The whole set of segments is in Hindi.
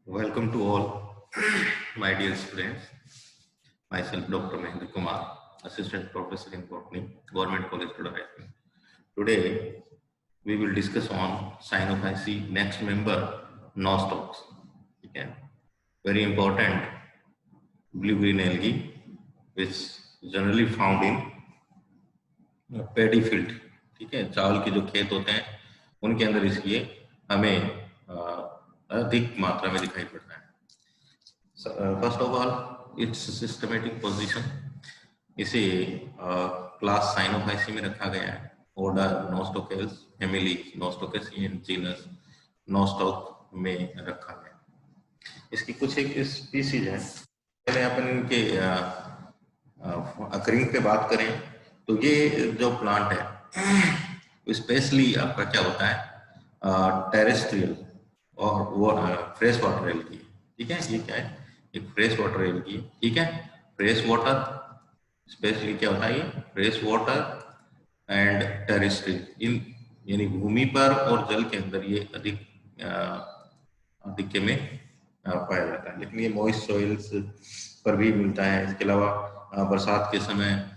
Welcome to all my dear students. Myself, Dr. Mahendra Kumar, Assistant Professor in Botany, Government College, Kodaikanal. Today, we will discuss on Sinophyceae next member, nostocs. Okay. Very important blue-green algae, which generally found in paddy field. ठीक है, चावल के जो खेत होते हैं उनके अंदर इसलिए हमें अधिक मात्रा में दिखाई पड़ता है. First of all it's systematic position. इसे क्लास साइनोफाइसी में रखा गया है. Order Nostocales, family Nostocaceae and genus Nostoc में रखा गया. इसकी कुछ एक स्पीसीज है. पहले अपन इनके अकरिंग पे बात करें तो ये जो प्लांट है स्पेशली आपका क्या होता है, टेरेस्ट्रियल और वो फ्रेश वाटर एल्गी. ठीक है, ये क्या है, एक फ्रेश वाटर एल्गी. ठीक है, फ्रेश वाटर स्पेशली क्या होता है, ये फ्रेश वाटर एंड टेरेस्ट्रियल, इन यानी भूमि पर और जल के अंदर ये अधिक आधिक्य में पाया जाता है. लेकिन ये मॉइस्ट सॉइल्स पर भी मिलता है. इसके अलावा बरसात के समय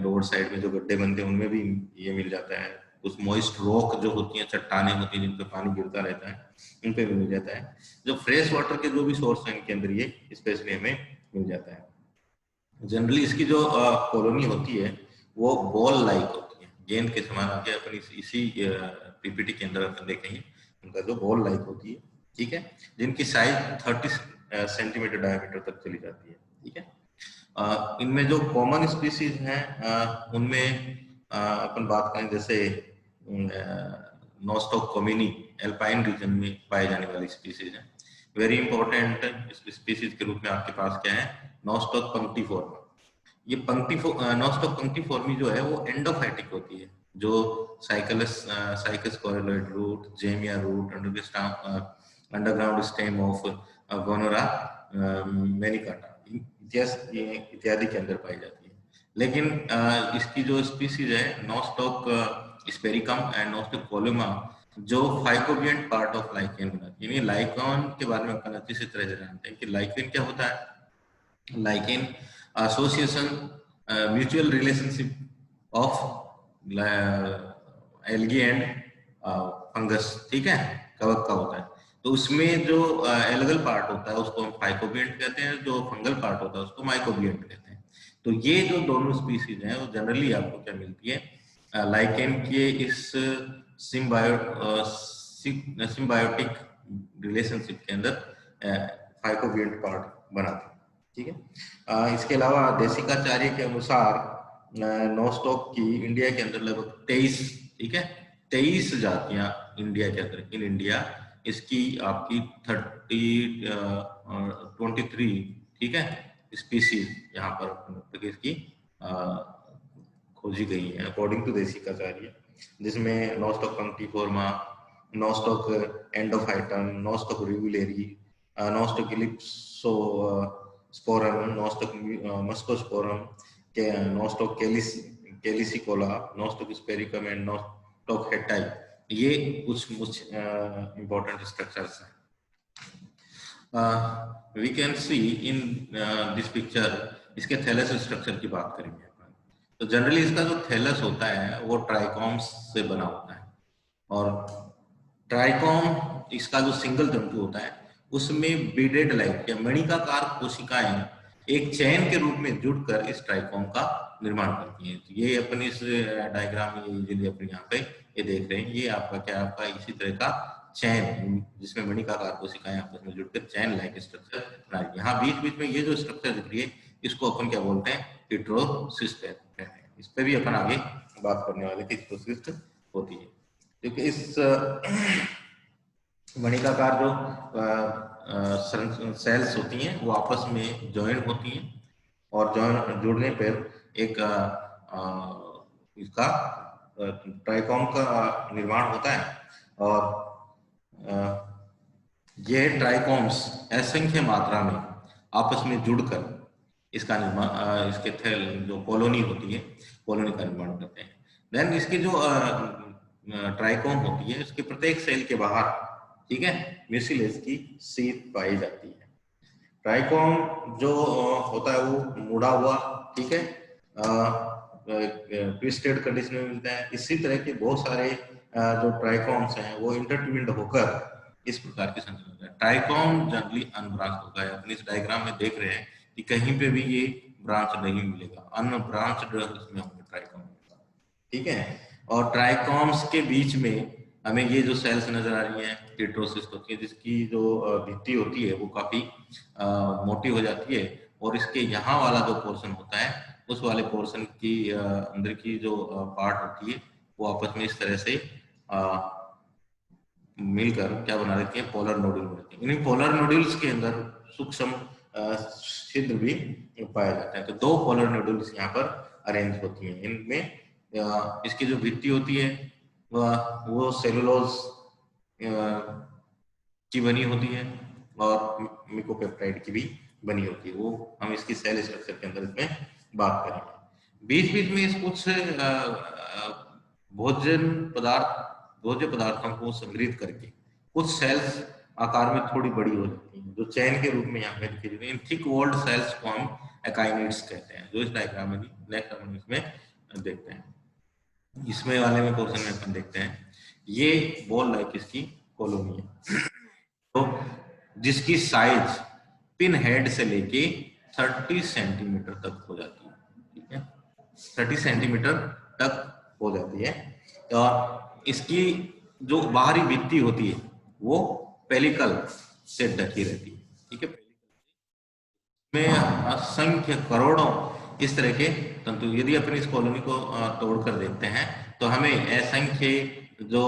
रोड साइड में जो गड्ढे बनते हैं उनमें भी ये मिल जाता है. कुछ मॉइस्ट रॉक जो होती हैं, चट्टानें होती हैं जिन पे पानी गिरता रहता है, उन पे भी मिल जाता है. जो फ्रेश वाटर के जो भी सोर्स हैं इनके अंदर ये स्पेशली हमें मिल जाता है. जनरली इसकी जो कॉलोनी होती है वो बॉल लाइक होती है, गेंद के समान होती है. अपन इसी पीपीटी के अंदर अपन देखेंगे उनका जो बॉल लाइक होती है. ठीक है, जिनकी साइज 30 सेंटीमीटर डायमीटर तक चली जाती है. ठीक है, इनमें जो कॉमन स्पीसीज हैं उनमें अपन बात करें जैसे नोस्टॉक कॉमिनी एल्पाइन रीजन में पाए जाने वाली स्पीसीज है. वेरी इंपॉर्टेंट स्पीसीज के रूप में आपके पास क्या है, नोस्टॉक पंक्टिफोर्मा. ये नोस्टॉक पंक्टिफोर्मी जो है वो एंडोफाइटिक होती है. जो साइकस कोरेलोइड रूट, जेमिया root, underground stem of Gunnera manicata इत्यादि के अंदर पाई जाती है. लेकिन इसकी जो स्पीसीज है नोस्टॉक स्पेरिकम एंड नोस्टॉक कोलुमा जो फाइकोबियंट पार्ट ऑफ लाइकेन बनाती है. यानी लाइकॉन के बारे में अपन अच्छी तरह से जानते हैं कि लाइकेन क्या होता है. Lichen association mutual relationship of algae and fungus. ठीक है, कवक का होता है. तो उसमें जो एल्गल पार्ट होता है उसको हम फाइकोबियंट कहते हैं, जो फंगल पार्ट होता है उसको माइकोबियंट कहते हैं. तो ये जो दोनों स्पीसीज हैं वो जनरली आपको क्या मिलती है, लाइकेन के इस सिम्बायोटिक रिलेशनशिप के अंदर फाइकोबियंट पार्ट बनाते हैं. ठीक है, इसके अलावा देसिकाचार्य के अनुसार नोस्टॉक की इंडिया के अंदर लगभग 23, ठीक है, 23 जातियां इंडिया के अंदर. इन इंडिया इसकी आपकी 23, ठीक है, स्पीसीज यहाँ पर इसकी खोजी गई है अकॉर्डिंग टू देसिकाचार्य, जिसमें Nostoc punctiforme, Nostoc endophytum, Nostoc rivulare, Nostoc ellipsosporum, Nostoc muscorum, Nostoc calcicola, Nostoc sphaericum and Nostoc hatei. ये कुछ इंपॉर्टेंट स्ट्रक्चर्स हैं. We can see in this picture. इसके थैलस स्ट्रक्चर की बात करेंगे अपन. तो जनरली इसका जो थैलस होता है वो ट्राइकॉम्स से बना होता है. और ट्राइकॉम इसका जो सिंगल तंतु होता है उसमें बीडेड लाइक या मणिकाकार कोशिकाएं एक चैन के रूप में जुड़कर इस ट्राइकॉम का निर्माण करती हैं. तो ये अपन इस डायग्राम में यूजुअली अपन यहाँ पे ये देख रहे हैं. ये आपका क्या, आपका इसी तरह का चैन जिसमें मणिकाकार कोशिकाएं आपस में जुड़कर चैन लाइक स्ट्रक्चर बना. यहाँ बीच बीच में ये जो स्ट्रक्चर दिख रही है इसको अपन क्या बोलते हैं, हिट्रोसिस्ट कहते हैं. इस पे भी अपन आगे बात करने वाले कि हिट्रोसिस्ट होती है. क्योंकि इस मणिकाकार जो सेल्स होती हैं वो आपस में ज्वाइन होती हैं और जुड़ने पर एक इसका ट्राइकॉम का निर्माण होता है. और ये ट्राइकॉम्स असंख्य मात्रा में आपस में जुड़कर इसका निर्माण, इसके थैल जो कॉलोनी होती है कॉलोनी का निर्माण करते हैं. देन इसकी जो ट्राइकॉम होती है इसके प्रत्येक सेल के बाहर ठीक है, म्यूसिलेज की सीट पाई जाती है। ट्राइकोम जो होता है वो मुड़ा हुआ, ठीक है, ट्विस्टेड कंडीशन में मिलता है। इसी तरह के बहुत सारे जो ट्राइकोम्स हैं वो इंटरट्विन्ड होकर इस प्रकार की संरचना होता है। ट्राइकोम जनरली अनब्रांच होता है। अपने इस डायग्राम में देख रहे हैं कि कहीं पे भी ये ब्रांच नहीं मिलेगा, अनब्रांच्ड इसमें होंगे ट्राइकोम, ठीक है। और ट्राइकोम्स के बीच में हमें ये जो सेल्स नजर आ रही हैं हीटरोसिस्ट होती है, जिसकी जो भित्ति होती है वो काफी मोटी हो जाती है, और इसके यहाँ वाला जो पोर्शन होता है उस वाले पोर्शन की अंदर की जो पार्ट होती है वो आपस में इस तरह से मिलकर क्या बना देती है, पोलर नोड्यूल बनाती है। इन पोलर नोड्यूल्स के अंदर सूक्ष्म छिद्र भी पाया जाता है। तो दो पोलर नोड्यूल्स यहाँ पर अरेंज होती हैं। इनमें इसकी जो भित्ति होती है वो सेलुलोज की बनी होती है और मिकोपेप्टाइड की भी बनी होती है। वो हम इसकी सेल स्ट्रक्चर के अंदर इसमें बात करेंगे। बीच बीच में इस कुछ भोज्य पदार्थों को संग्रहित करके कुछ सेल्स आकार में थोड़ी बड़ी हो जाती हैं, जो चैन के रूप में यहाँ पे दिखाई देती है। इन थिक वॉल्ड सेल्स को हम एकाइनिड्स कहते हैं, जो इस डायग्राम में नेक्स्ट हम इसमें देखते हैं। इसमें वाले में पोर्शन में अपन देखते हैं, ये बॉल लाइक इसकी कॉलोनी है, तो जिसकी साइज पिन हेड से लेके 30 सेंटीमीटर तक हो जाती है, ठीक है, 30 सेंटीमीटर तक हो जाती है। और इसकी जो बाहरी भित्ति होती है वो पेलिकल से ढकी रहती है, ठीक है। में असंख्य करोड़ों इस तरह के तंतु, यदि अपनी इस कॉलोनी को तोड़कर देखते हैं तो हमें असंख्य जो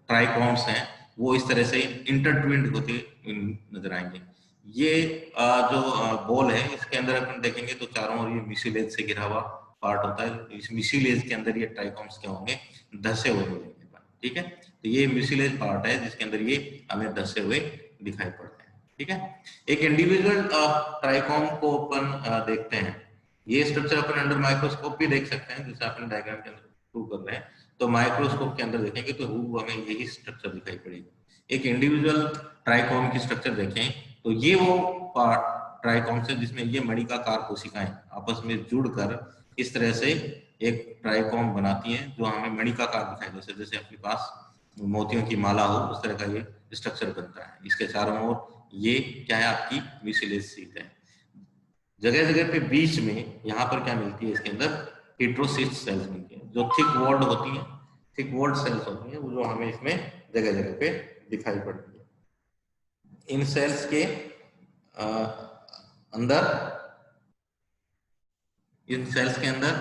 ट्राइकोम्स हैं वो इस तरह से इंटरट्विन्ड होते नजर आएंगे। ये जो बॉल है इसके अंदर अपन देखेंगे तो चारों ओर ये म्यूसिलेज से घिरा हुआ पार्ट होता है। इस म्यूसिलेज के अंदर ये ट्राइकोम्स क्या होंगे, धसे हुए मिलेंगे, ठीक है। तो ये म्यूसिलेज पार्ट है जिसके अंदर ये हमें धसे हुए दिखाई पड़ते हैं, ठीक है। एक इंडिविजुअल ट्राइकोम को अपन देखते हैं, ये स्ट्रक्चर अपन अंडर माइक्रोस्कोप भी देख सकते हैं, जैसे अपन डायग्राम के अंदर प्रूव कर रहे हैं। तो माइक्रोस्कोप के अंदर देखेंगे तो हमें यही स्ट्रक्चर दिखाई पड़ेगी। एक इंडिविजुअल ट्राइकोम की स्ट्रक्चर देखें तो ये वो पार्ट ट्राइकोम से जिसमें ये मणिकाकार कोशिकाएं आपस में जुड़कर इस तरह से एक ट्राइकोम बनाती हैं, जो हमें मणिकाकार दिखाई देता है। जैसे अपने पास मोतियों की माला हो उस तरह का ये स्ट्रक्चर बनता है। इसके चारों ओर ये क्या है, आपकी म्यूसिलेज सीट है। जगह जगह पे बीच में यहाँ पर क्या मिलती है, इसके अंदर हेट्रोसिस्ट सेल्स मिलती हैं, जो थिक वॉल्ड होती हैं, थिक वॉल्ड सेल्स होती हैं, वो जो हमें इसमें जगह जगह पे दिखाई पड़ती है। इन सेल्स के अंदर, इन सेल्स के अंदर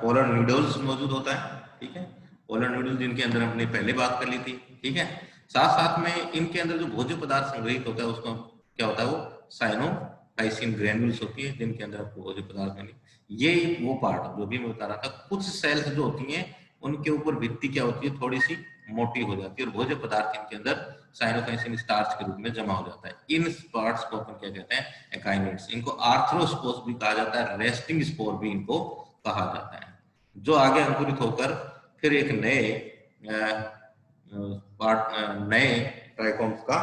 पोलर न्यूडल्स मौजूद होता है, ठीक है। पोलर न्यूडल जिनके अंदर हमने पहले बात कर ली थी, ठीक है। साथ साथ में इनके अंदर जो भोज्य पदार्थ संग्रहित होता है उसको क्या होता है, वो साइनोकाइसिन ग्रैन्यूल्स होती है, जिनके अंदर आपको भोज्य पदार्थ मिले। ये वो पार्ट जो भी मैं बता रहा था, कुछ सेल्स जो होती हैं उनके ऊपर भित्ति क्या होती है, थोड़ी सी मोटी हो जाती है, और भोज्य पदार्थ इनके अंदर साइनोकाइसिन स्टार्च के रूप में जमा हो जाता है। इन पार्ट्स को अपन क्या कहते हैं, एकाइनिड्स। इनको आर्थ्रोस्पोर्स भी कहा जाता है, रेस्टिंग स्पोर भी इनको कहा जाता है, जो आगे अंकुरित होकर फिर एक नए ट्राइकोम्स का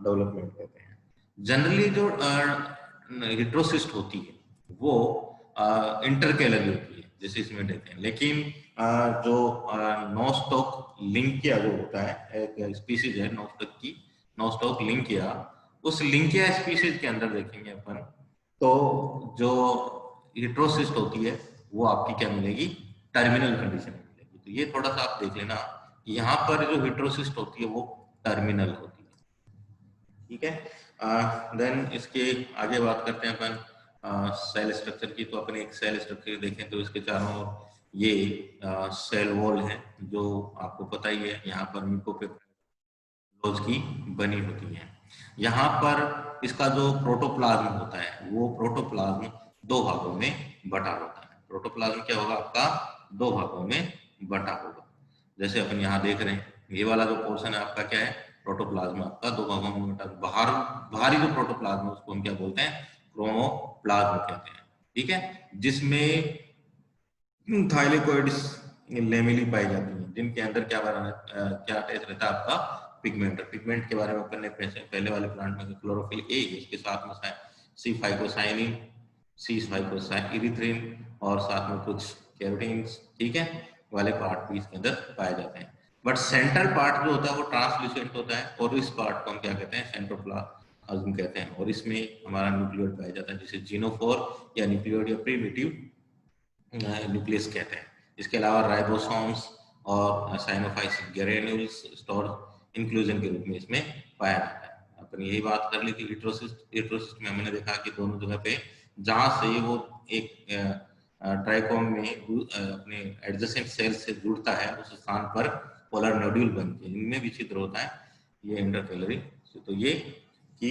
डेवलपमेंट करते हैं। जनरली जो हेट्रोसिस्ट होती है वो इंटरकेलरी होती है, जैसे इसमें देखते हैं। लेकिन जो नोस्टॉक लिंकिया जो होता है, एक स्पीसीज है नोस्टॉक की, नोस्टॉक लिंकिया, उस लिंकिया स्पीसीज के अंदर देखेंगे अपन तो जो हेट्रोसिस्ट होती है वो आपकी क्या मिलेगी, टर्मिनल कंडीशन में मिलेगी। तो ये थोड़ा सा आप देख लेना, यहाँ पर जो हेट्रोसिस्ट होती है वो टर्मिनल होती है, ठीक है। देन इसके आगे बात करते हैं अपन सेल स्ट्रक्चर की। तो अपन एक सेल स्ट्रक्चर देखें तो इसके चारों ओर ये सेल वॉल है, जो आपको पता ही है, यहाँ पर मिकोपेप्टाइड की बनी होती है। यहाँ पर इसका जो प्रोटोप्लाज्म होता है वो प्रोटोप्लाज्म दो भागों में बटा होता है। प्रोटोप्लाज्म क्या होगा आपका, दो भागों में बटा होगा। जैसे अपन यहाँ देख रहे हैं, ये वाला जो पोर्शन है आपका क्या है, प्रोटोप्लाज्म आपका दो भागों में बटा। बाहरी जो प्रोटोप्लाज्म है उसको हम क्या बोलते हैं, क्रोमोप्लाज्म कहते हैं, ठीक है, जिसमें थाइलेकोइड्स लेमिली पाई जाती है, जिनके अंदर क्या अटैच रहता है आपका पिगमेंट, पिगमेंट के बारे में अपन ने पहले वाले प्लांट में क्लोरोफिल ए, इसके साथ में सी फाइकोसाइनिन, सी फाइकोसाइरिथ्रिन और साथ में कुछ कैरोटीन्स, ठीक है, वाले पार्ट भी इसके अंदर पाए जाते हैं। बट सेंट्रल पार्ट जो होता है वो ट्रांसल्यूसेंट होता है और इस पार्ट को हम क्या कहते हैं, सेंट्रोप्लाज्म कहते हैं, और इसमें हमारा न्यूक्लियोइड पाया जाता है जिसे जीनोफोर या न्यूक्लियोइड या प्रिमिटिव न्यूक्लियस कहते हैं। इसके अलावा राइबोसोम्स और साइनोफाइसिक ग्रेन्यूल्स स्टोर इंक्लूजन के रूप में इसमें पाया जाता है। अपन यही बात कर ली थी हिट्रोसिस्ट, हिट्रोसिस्ट में हमने देखा कि दोनों जगह पे जहां से वो एक ट्राइकोम में अपने एडजेसेंट सेल से जुड़ता है उस स्थान पर पोलर नोड्यूल बनते हैं, इनमें भी छिद्र होता है, ये इंटरसेलुलर। तो ये कि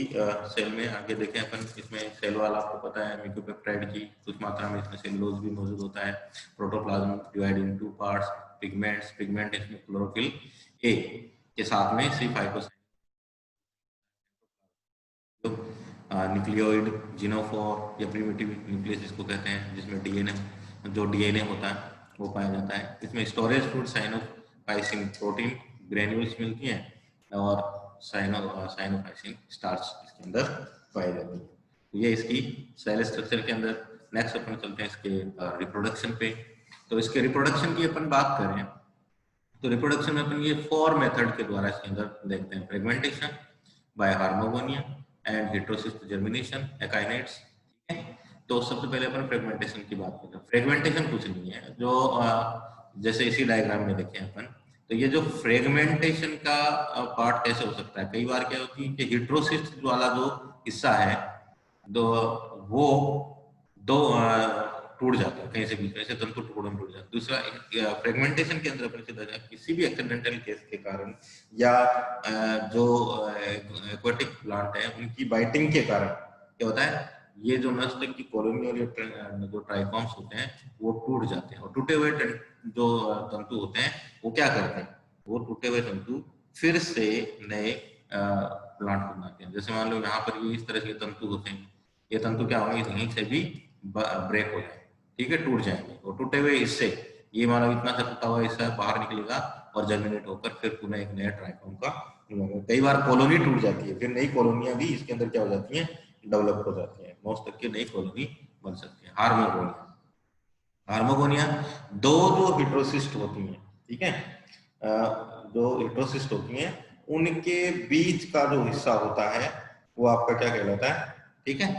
सेल में आगे देखें अपन, इसमें सेल वाल आपको पता है म्यूकोपेप्टाइड की कुछ मात्रा में इसमें सेलुलोज भी मौजूद होता है। Protoplasm divide in two parts, pigments, pigment इसमें क्लोरोफिल ए के साथ में सी फाइकोसाइनिन, न्यूक्लियोइड, जीनोफोर या प्रिमिटिव न्यूक्लियस इसको कहते हैं, जिसमें डीएनए, जो डीएनए होता है वो पाया जाता है। इसमें storage food cyanophycin protein granules मिलती हैं और साइनोफाइसिन स्टार्च इसके अंदर पाई जाती है। तो ये इसकी सेल स्ट्रक्चर के अंदर। नेक्स्ट अपन चलते हैं इसके रिप्रोडक्शन पे। तो इसके रिप्रोडक्शन की अपन बात करें तो रिप्रोडक्शन में अपन ये 4 मेथड के द्वारा इसके अंदर देखते हैं, fragmentation by hormogonia and heterocyst germination, akinetes, ठीक है। तो सबसे पहले अपन फ्रेगमेंटेशन की बात करते हैं। फ्रेगमेंटेशन कुछ नहीं है, जो जैसे इसी डायग्राम में देखें अपन, तो ये जो फ्रेगमेंटेशन का पार्ट कैसे हो सकता है, कई बार क्या होती है कि हेटेरोसिस्ट वाला जो हिस्सा है दो वो दो टूट जाता है, कहीं से भी ऐसे तंतु टुकड़ों में टूट जाता है। दूसरा फ्रेगमेंटेशन के अंदर अपन किसी भी एक्सीडेंटल केस के कारण या जो एक्वाटिक प्लांट है उनकी बाइटिंग के कारण क्या होता है, ये जो नस्ल की कॉलोनियल जो ट्राइकॉम्स होते हैं वो टूट जाते हैं, और टूटे हुए जो तंतु होते हैं वो क्या करते हैं, वो टूटे हुए तंतु फिर से नए प्लांट बनाते हैं। जैसे मान लो यहाँ पर ये इस तरह के तंतु होते हैं, ये तंतु क्या होंगे, कहीं से भी ब्रेक हो जाए, ठीक है, टूट जाएंगे, और टूटे हुए इससे ये मानो इतना सा टूटा हुआ हिस्सा बाहर निकलेगा और जर्मिनेट होकर फिर पुनः एक नया ट्राइकोम का, कई बार कॉलोनी टूट जाती है, फिर नई कॉलोनियां भी इसके अंदर क्या हो जाती हैं, डेवलप हो जाती है, मौत तक की नई कॉलोनी बन सकती है। हार्मोगोनिया, हार्मोगोनिया दो जो हेटेरोसिस्ट होती हैं, ठीक है, जो हेटेरोसिस्ट होती हैं उनके बीच का जो हिस्सा होता है वो आपका क्या कहलाता है, ठीक है,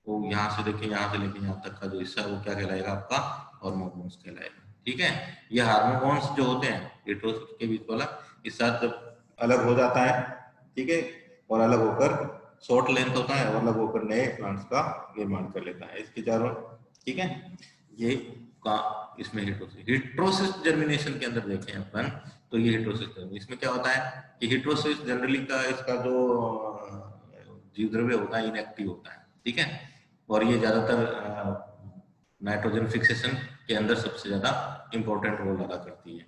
वो यहाँ से देखिए, यहाँ से लेके यहाँ तक का जो हिस्सा है वो क्या कहलाएगा, आपका हार्मोगोन्स कहलाएगा, ठीक है। ये हार्मोगोन्स जो होते हैं हेटेरोसिस्ट के बीच वाला हिस्सा जब अलग हो जाता है, ठीक है, और अलग होकर शॉर्ट लेंथ होता है और अलग होकर नए प्लांट्स का निर्माण कर लेता है इसके चारों, ठीक है। ये का इसमें हेटेरोसिस्ट जर्मिनेशन के अंदर देखें अपन, तो ये हेटेरोसिस्ट, इसमें क्या होता है कि हेटेरोसिस्ट जनरली का इसका जो जीव द्रव्य होता है इनएक्टिव होता है, ठीक है, और ये ज्यादातर नाइट्रोजन फिक्सेशन के अंदर सबसे ज्यादा इंपॉर्टेंट रोल अदा करती है।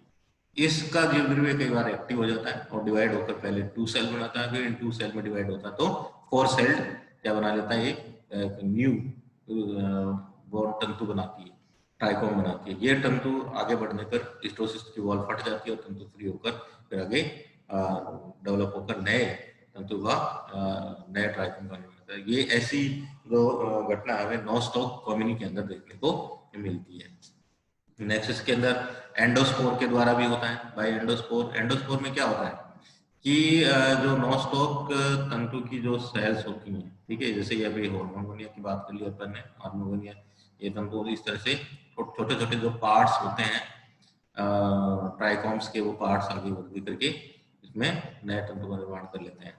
इसका जीव द्रव्य कई बार एक्टिव हो जाता है और डिवाइड होकर पहले 2 सेल बनाता है, फिर इन 2 सेल में डिवाइड होता है तो 4 सेल क्या बना लेता है, एक न्यू बोर्न तंतु बनाती है, ट्राइकोम बनाती है। ये तंतु आगे बढ़ने पर हिस्टोसिस्ट की वॉल फट जाती है और तंतु फ्री होकर फिर आगे डेवलप होकर नए तंतु का नए ट्राइकोम का निर्माण होता है। ये ऐसी जो घटना हमें नॉस्टॉक कॉलोनी के अंदर देखने को मिलती है। नेक्स्ट इसके अंदर एंडोस्पोर के द्वारा भी होता है। बाय एंडोस्पोर, एंडोस्पोर में क्या होता है कि जो नॉस्टॉक तंतु की जो सेल्स होती हैं, ठीक है, जैसे ये अभी हार्मोगोनिया की बात कर ली अपन ने, हार्मोगोनिया ये तंतु इस तरह से छोटे छोटे जो पार्ट्स होते हैं ट्राइकॉम्स के, वो पार्ट्स आगे बढ़ करके इसमें नए तंतु का निर्माण कर लेते हैं।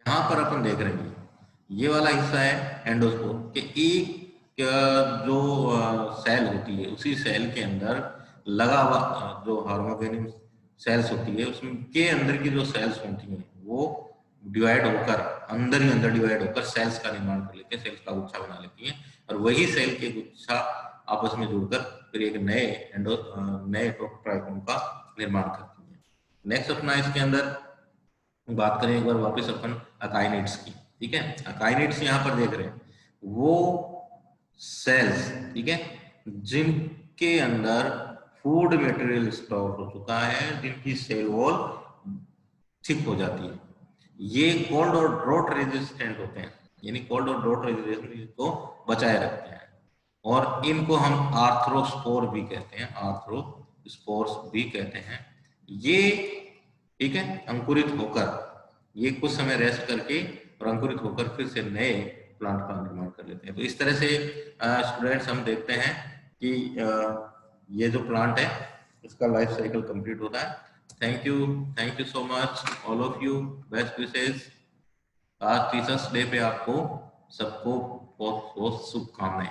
यहाँ पर अपन देख रहे हैं ये वाला हिस्सा है एंडोस्पोर के, एक जो सेल होती है उसी सेल के अंदर लगा हुआ जो हार्मोगेनियम सेल्स होती है उसमें के अंदर की जो सेल्स होती हैं वो डिवाइड होकर अंदर ही अंदर डिवाइड होकर सेल्स का निर्माण कर लेते हैं, सेल्स का गुच्छा बना लेती हैं, और वही सेल के गुच्छा आपस में जुड़कर फिर एक नए ट्राइकोम का निर्माण करती है। नेक्स्ट अपना इसके अंदर बात करें एक बार वापस अपन अकाइनेट्स की, ठीक है। अकाइनेट्स यहाँ पर देख रहे हैं वो सेल्स, ठीक है, जिनके अंदर फूड मटेरियल स्टोर हो चुका है, जिनकी सेल वॉल ठीक हो जाती है। ये कोल्ड और ड्रॉट रेजिस्टेंट होते हैं, यानी कोल्ड और ड्रॉट रेजिस्टेंस को बचाए रखते हैं, और इनको हम आर्थ्रोस्पोर भी कहते हैं, आर्थ्रोस्पोर्स भी कहते हैं। ये ठीक है, अंकुरित होकर ये कुछ समय रेस्ट करके और अंकुरित होकर फिर से नए प्लांट का निर्माण कर लेते हैं। तो इस तरह से स्टूडेंट्स हम देखते हैं कि ये जो प्लांट है इसका लाइफ साइकिल कंप्लीट होता है। Thank you so much all of you, best wishes. आज टीचर्स डे पे आपको सबको बहुत बहुत शुभकामनाएं।